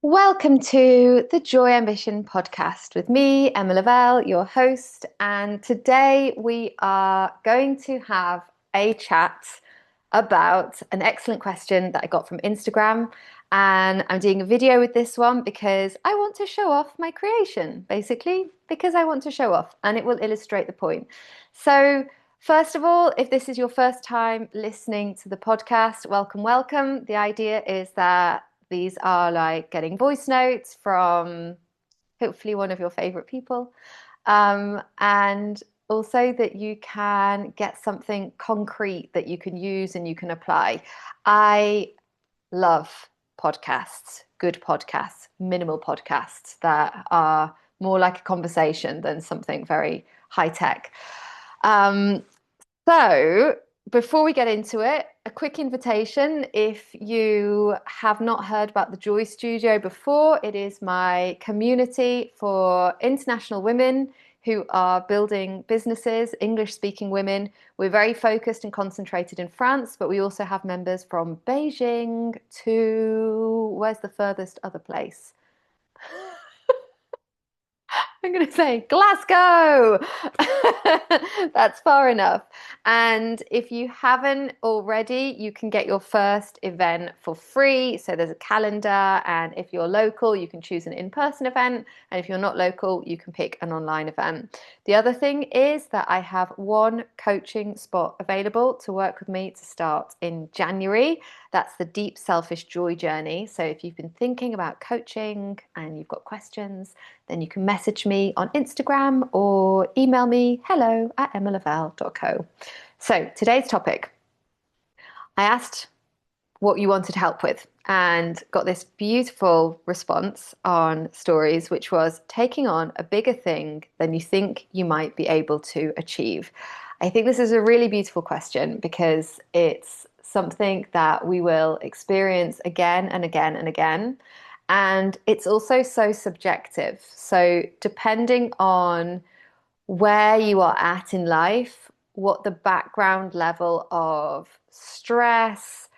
Welcome to the Joy Ambition podcast with me, Emma Lavelle, your host. And today we are going to have a chat about an excellent question that I got from Instagram. And I'm doing a video with this one because I want to show off my creation, basically, because I want to show off and it will illustrate the point. So, first of all, if this is your first time listening to the podcast, welcome, welcome. The idea is that these are like getting voice notes from hopefully one of your favorite people. And also that you can get something concrete that you can use and you can apply. I love podcasts, good podcasts, minimal podcasts that are more like a conversation than something very high tech. Um, so, before we get into it, a quick invitation. If you have not heard about the Joy Studio before, it is my community for international women who are building businesses, English-speaking women. We're very focused and concentrated in France, but we also have members from Beijing to, where's the furthest other place? I'm going to say Glasgow. That's far enough. And if you haven't already, you can get your first event for free. So there's a calendar, and if you're local, you can choose an in-person event. And if you're not local, you can pick an online event. The other thing is that I have one coaching spot available to work with me to start in January. That's the Deep Selfish Joy Journey. So if you've been thinking about coaching and you've got questions, then you can message me on Instagram or email me hello@emmalavelle.co. So today's topic, I asked what you wanted help with and got this beautiful response on stories, which was taking on a bigger thing than you think you might be able to achieve. I think this is a really beautiful question because it's something that we will experience again and again and again. And it's also so subjective. So, depending on where you are at in life, what the background level of stress,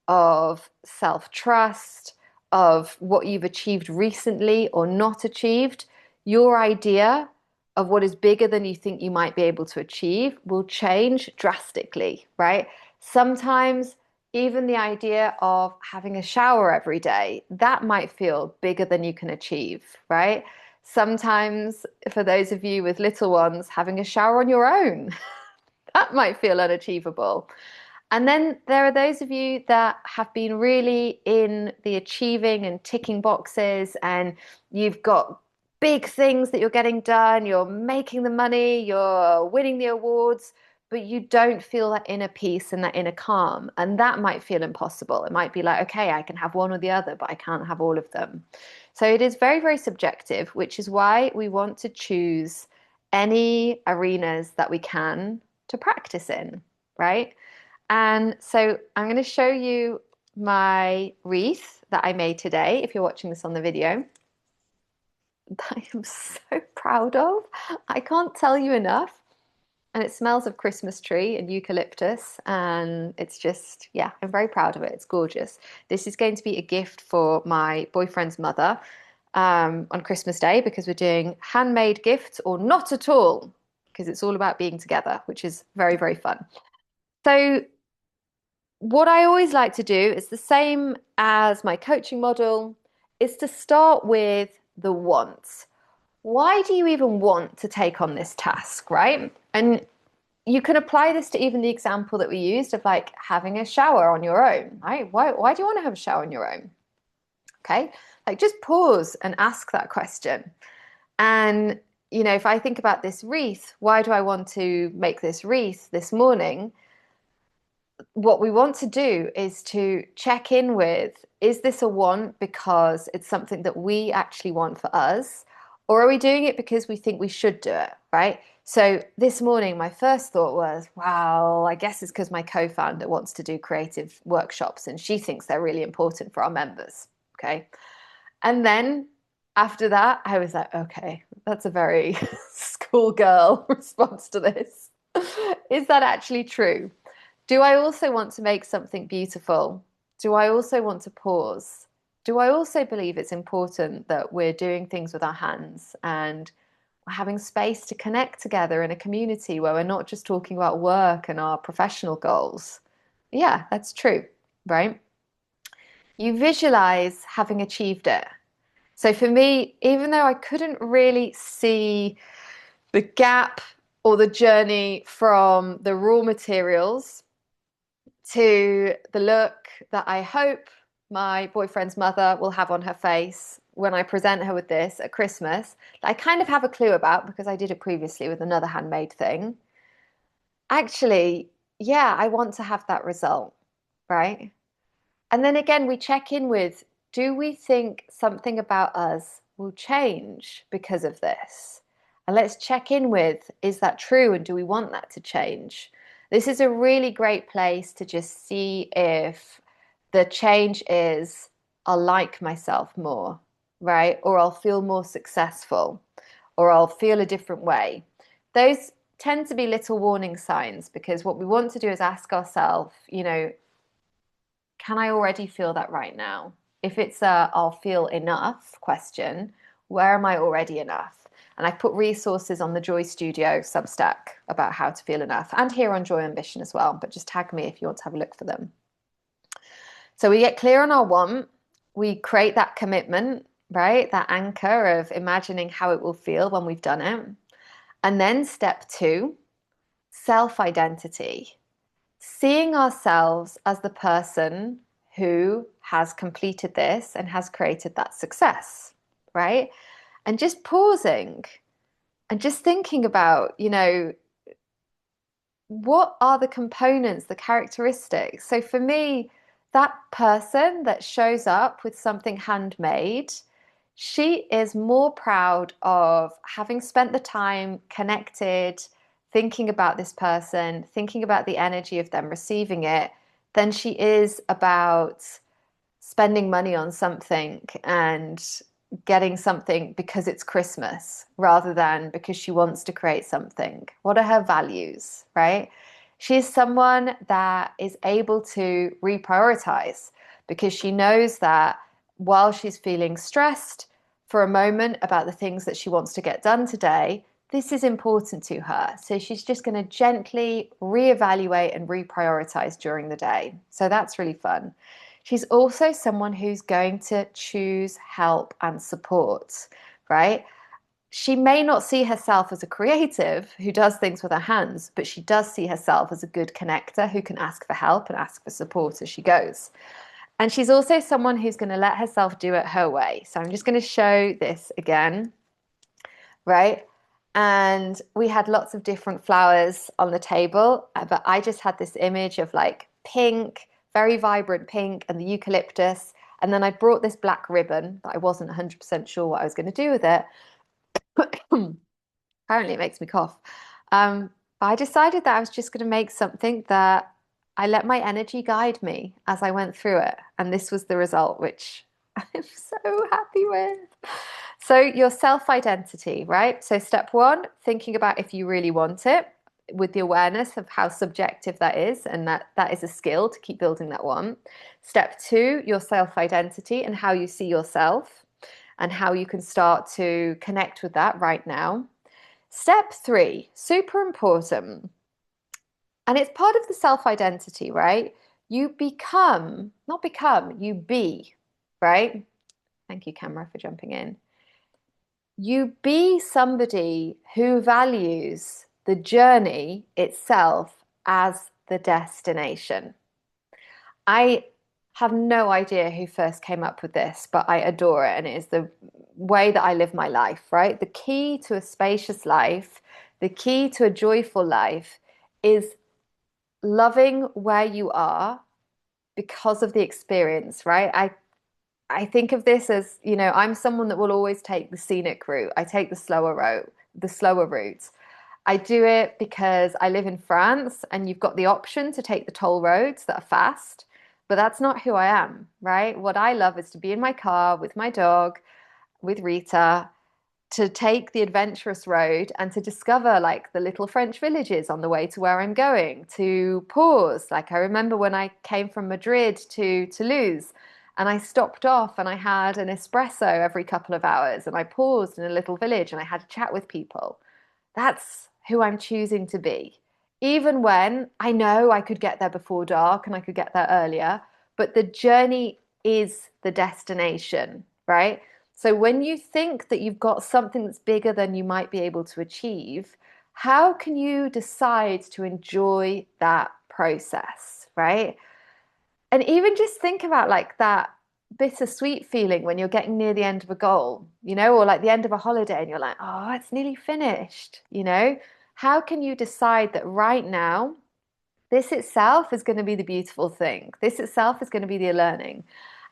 of self-trust, of what you've achieved recently or not achieved, your idea of what is bigger than you think you might be able to achieve will change drastically, right? Sometimes even the idea of having a shower every day, that might feel bigger than you can achieve, right? Sometimes, for those of you with little ones, having a shower on your own, that might feel unachievable. And then there are those of you that have been really in the achieving and ticking boxes, and you've got big things that you're getting done, you're making the money, you're winning the awards, but you don't feel that inner peace and that inner calm. And that might feel impossible. It might be like, okay, I can have one or the other, but I can't have all of them. So it is very, very subjective, which is why we want to choose any arenas that we can to practice in, right? And so I'm going to show you my wreath that I made today, if you're watching this on the video, that I am so proud of. I can't tell you enough. And it smells of Christmas tree and eucalyptus. And it's just, yeah, I'm very proud of it. It's gorgeous. This is going to be a gift for my boyfriend's mother on Christmas Day, because we're doing handmade gifts or not at all, because it's all about being together, which is very, very fun. So what I always like to do is the same as my coaching model, is to start with the wants. Why do you even want to take on this task, right? And you can apply this to even the example that we used of like having a shower on your own, right? Why do you want to have a shower on your own? Okay, like just pause and ask that question. And, you know, if I think about this wreath, why do I want to make this wreath this morning? What we want to do is to check in with, is this a want because it's something that we actually want for us? Or are we doing it because we think we should do it, right? So this morning, my first thought was, wow, I guess it's because my co-founder wants to do creative workshops and she thinks they're really important for our members, okay? And then after that, I was like, okay, that's a very schoolgirl response to this. Is that actually true? Do I also want to make something beautiful? Do I also want to pause? do I also believe it's important that we're doing things with our hands and we're having space to connect together in a community where we're not just talking about work and our professional goals? Yeah, that's true, right? You visualize having achieved it. So for me, even though I couldn't really see the gap or the journey from the raw materials to the look that I hope my boyfriend's mother will have on her face when I present her with this at Christmas, that I kind of have a clue about because I did it previously with another handmade thing. Actually, yeah, I want to have that result, right? And then again, we check in with, do we think something about us will change because of this? And let's check in with, is that true? And do we want that to change? This is a really great place to just see if the change is, I'll like myself more, right? Or I'll feel more successful, or I'll feel a different way. Those tend to be little warning signs because what we want to do is ask ourselves, can I already feel that right now? If it's a I'll feel enough question, where am I already enough? And I've put resources on the Joy Studio Substack about how to feel enough and here on Joy Ambition as well, but just tag me if you want to have a look for them. So we get clear on our want, we create that commitment, right? That anchor of imagining how it will feel when we've done it. And then step two, self-identity. Seeing ourselves as the person who has completed this and has created that success, right? And just pausing and just thinking about, what are the components, the characteristics? So for me, that person that shows up with something handmade, she is more proud of having spent the time connected, thinking about this person, thinking about the energy of them receiving it, than she is about spending money on something and getting something because it's Christmas rather than because she wants to create something. What are her values, right? She's someone that is able to reprioritize because she knows that while she's feeling stressed for a moment about the things that she wants to get done today, this is important to her. So she's just going to gently reevaluate and reprioritize during the day. So that's really fun. She's also someone who's going to choose help and support, right? She may not see herself as a creative who does things with her hands, but she does see herself as a good connector who can ask for help and ask for support as she goes. And she's also someone who's going to let herself do it her way. So I'm just going to show this again, right? And we had lots of different flowers on the table, but I just had this image of like pink, very vibrant pink, and the eucalyptus. And then I brought this black ribbon, but I wasn't 100% sure what I was going to do with it. Apparently, it makes me cough. But I decided that I was just going to make something that I let my energy guide me as I went through it. And this was the result, which I'm so happy with. So, your self identity, right? So, step one, thinking about if you really want it with the awareness of how subjective that is, and that is a skill to keep building that one. Step two, your self identity and how you see yourself and how you can start to connect with that right now. Step three, super important. And it's part of the self identity, right? You become, not become, you be, right? Thank you, camera, for jumping in. You be somebody who values the journey itself as the destination. I have no idea who first came up with this, but I adore it. And it is the way that I live my life, right? The key to a spacious life, the key to a joyful life is loving where you are because of the experience, right? I think of this as, I'm someone that will always take the scenic route. I take the slower route, the slower route. I do it because I live in France and you've got the option to take the toll roads that are fast, but that's not who I am, right? What I love is to be in my car with my dog, with Rita, to take the adventurous road and to discover like the little French villages on the way to where I'm going, to pause. Like I remember when I came from Madrid to Toulouse and I stopped off and I had an espresso every couple of hours and I paused in a little village and I had a chat with people. That's who I'm choosing to be. Even when I know I could get there before dark and I could get there earlier, but the journey is the destination, right? So when you think that you've got something that's bigger than you might be able to achieve, how can you decide to enjoy that process, right? And even just think about like that bittersweet feeling when you're getting near the end of a goal, or like the end of a holiday and you're like, oh, it's nearly finished. How can you decide that right now, this itself is going to be the beautiful thing? This itself is going to be the learning.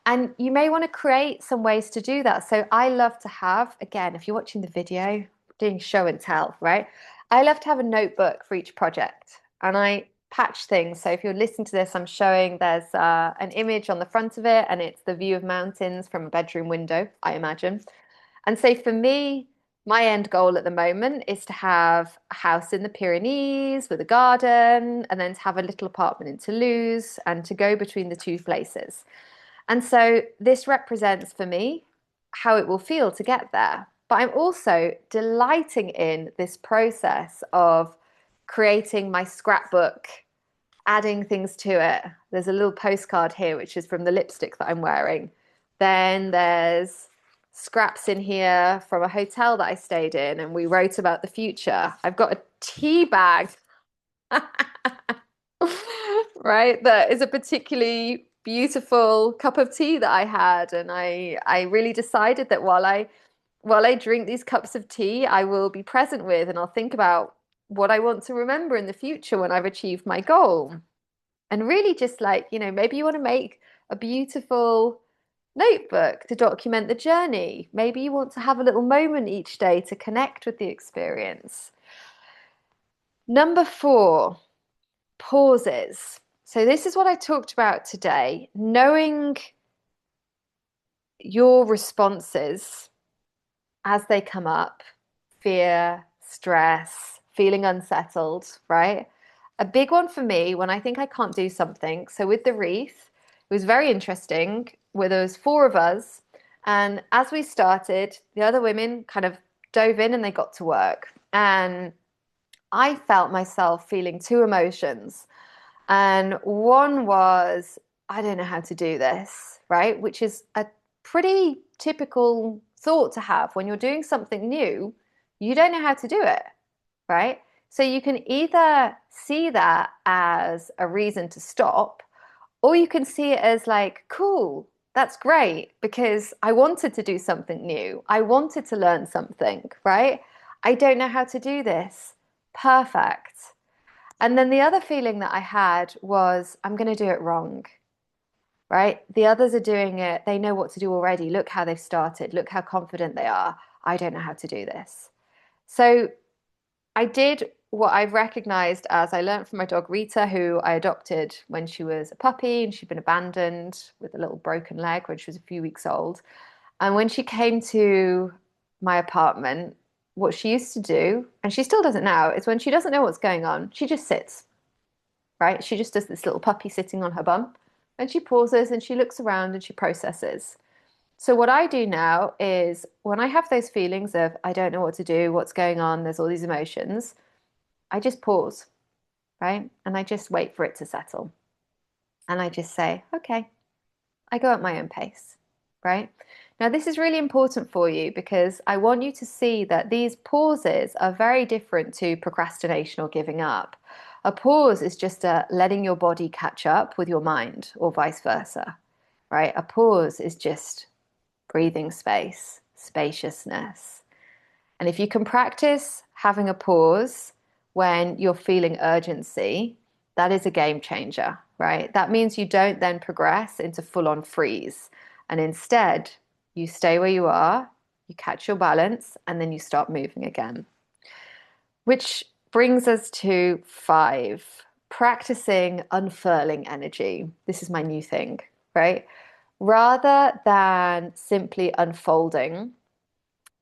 And you may want to create some ways to do that. So I love to have, again, if you're watching the video, doing show and tell, right? I love to have a notebook for each project and I patch things. So if you're listening to this, I'm showing there's an image on the front of it and it's the view of mountains from a bedroom window, I imagine. And so for me, my end goal at the moment is to have a house in the Pyrenees with a garden and then to have a little apartment in Toulouse and to go between the two places. And so this represents for me how it will feel to get there. But I'm also delighting in this process of creating my scrapbook, adding things to it. There's a little postcard here, which is from the lipstick that I'm wearing. Then there's scraps in here from a hotel that I stayed in, and we wrote about the future. I've got a tea bag, right? That is a particularly beautiful cup of tea that I had, and I really decided that while I drink these cups of tea, I will be present with, and I'll think about what I want to remember in the future when I've achieved my goal. And really just like, maybe you want to make a beautiful notebook to document the journey. Maybe you want to have a little moment each day to connect with the experience. Number 4, pauses. So this is what I talked about today, knowing your responses as they come up, fear, stress, feeling unsettled, right? A big one for me when I think I can't do something. So with the wreath, it was very interesting where there was 4 of us. And as we started, the other women kind of dove in and they got to work. And I felt myself feeling 2 emotions. And one was, I don't know how to do this, right? Which is a pretty typical thought to have when you're doing something new. You don't know how to do it, right? So you can either see that as a reason to stop, or you can see it as like, cool, that's great because I wanted to do something new. I wanted to learn something, right? I don't know how to do this. Perfect. And then the other feeling that I had was, I'm going to do it wrong, right? The others are doing it. They know what to do already. Look how they've started. Look how confident they are. I don't know how to do this. So I did what I've recognized as I learned from my dog Rita, who I adopted when she was a puppy and she'd been abandoned with a little broken leg when she was a few weeks old. And when she came to my apartment, what she used to do, and she still does it now, is when she doesn't know what's going on, she just sits, right? She just does this little puppy sitting on her bum and she pauses and she looks around and she processes. So what I do now is when I have those feelings of I don't know what to do, what's going on, there's all these emotions, I just pause, right? And I just wait for it to settle. And I just say, okay, I go at my own pace, right? Now, this is really important for you because I want you to see that these pauses are very different to procrastination or giving up. A pause is just letting your body catch up with your mind or vice versa, right? A pause is just breathing space, spaciousness. And if you can practice having a pause when you're feeling urgency, that is a game changer, right? That means you don't then progress into full on freeze. And instead, you stay where you are, you catch your balance, and then you start moving again. Which brings us to 5, practicing unfurling energy. This is my new thing, right? Rather than simply unfolding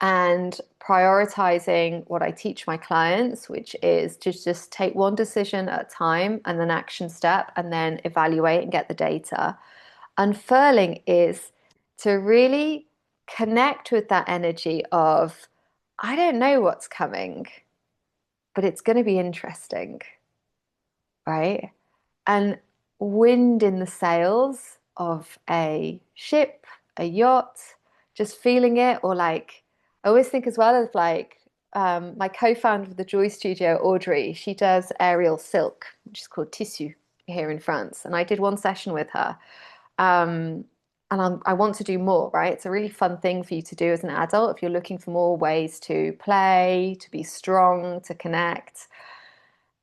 and prioritizing what I teach my clients, which is to just take one decision at a time and an action step and then evaluate and get the data. Unfurling is to really connect with that energy of, I don't know what's coming, but it's going to be interesting, right? And wind in the sails of a ship, a yacht, just feeling it, or like, I always think as well of like my co-founder of the Joy Studio, Audrey, she does aerial silk, which is called Tissu here in France. And I did one session with her. Um, and I want to do more, right? It's a really fun thing for you to do as an adult if you're looking for more ways to play, to be strong, to connect.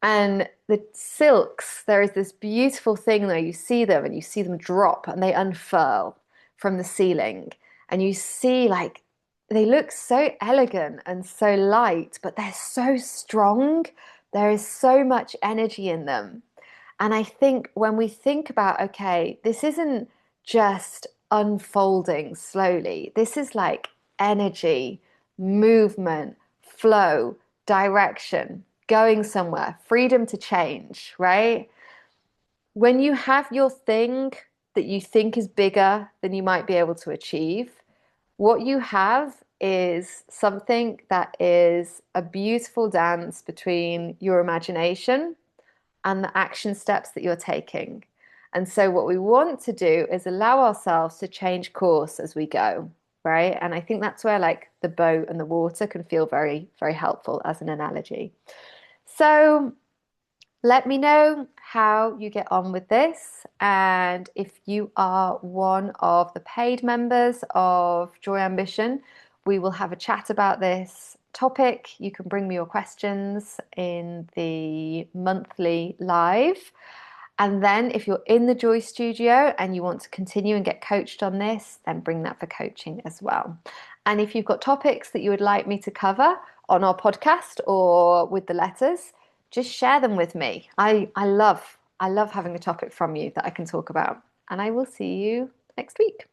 And the silks, there is this beautiful thing though, you see them and you see them drop and they unfurl from the ceiling. And you see like they look so elegant and so light, but they're so strong. There is so much energy in them. And I think when we think about, okay, this isn't just unfolding slowly, this is like energy, movement, flow, direction, going somewhere, freedom to change, right? When you have your thing that you think is bigger than you might be able to achieve, what you have is something that is a beautiful dance between your imagination and the action steps that you're taking. And so, what we want to do is allow ourselves to change course as we go, right? And I think that's where, like, the boat and the water can feel very, very helpful as an analogy. So, let me know how you get on with this. And if you are one of the paid members of Joy Ambition, we will have a chat about this topic. You can bring me your questions in the monthly live. And then if you're in the Joy Studio and you want to continue and get coached on this, then bring that for coaching as well. And if you've got topics that you would like me to cover on our podcast or with the letters, just share them with me. I love having a topic from you that I can talk about. And I will see you next week.